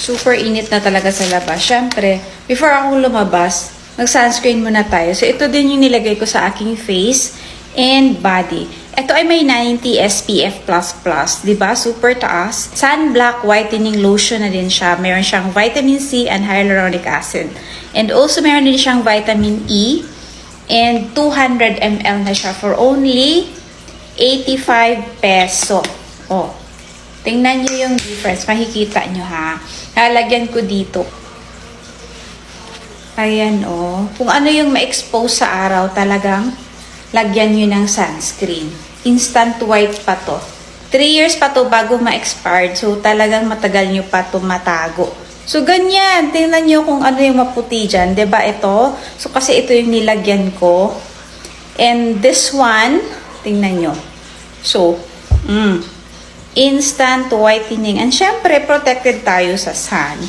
Super init na talaga sa labas. Syempre, before ako lumabas, mag-sunscreen muna tayo. So, ito din yung nilagay ko sa aking face and body. Ito ay may 90 SPF++, diba? Super taas. Sun Black Whitening Lotion na din siya. Meron siyang vitamin C and hyaluronic acid. And also, meron din siyang vitamin E. And 200 ml na siya for only 85 peso. Oh, tingnan nyo yung difference. Makikita nyo ha. Lalagyan ko dito. Ayan oh. Kung ano yung ma-expose sa araw, talagang lagyan nyo ng sunscreen. Instant white pa to. 3 years pa to bago ma-expired. So, talagang matagal nyo pa to matago. So, ganyan. Tingnan nyo kung ano yung maputi dyan. Diba ito? So, kasi ito yung nilagyan ko. And this one, tingnan nyo. So, instant whitening. And syempre, protected tayo sa sun.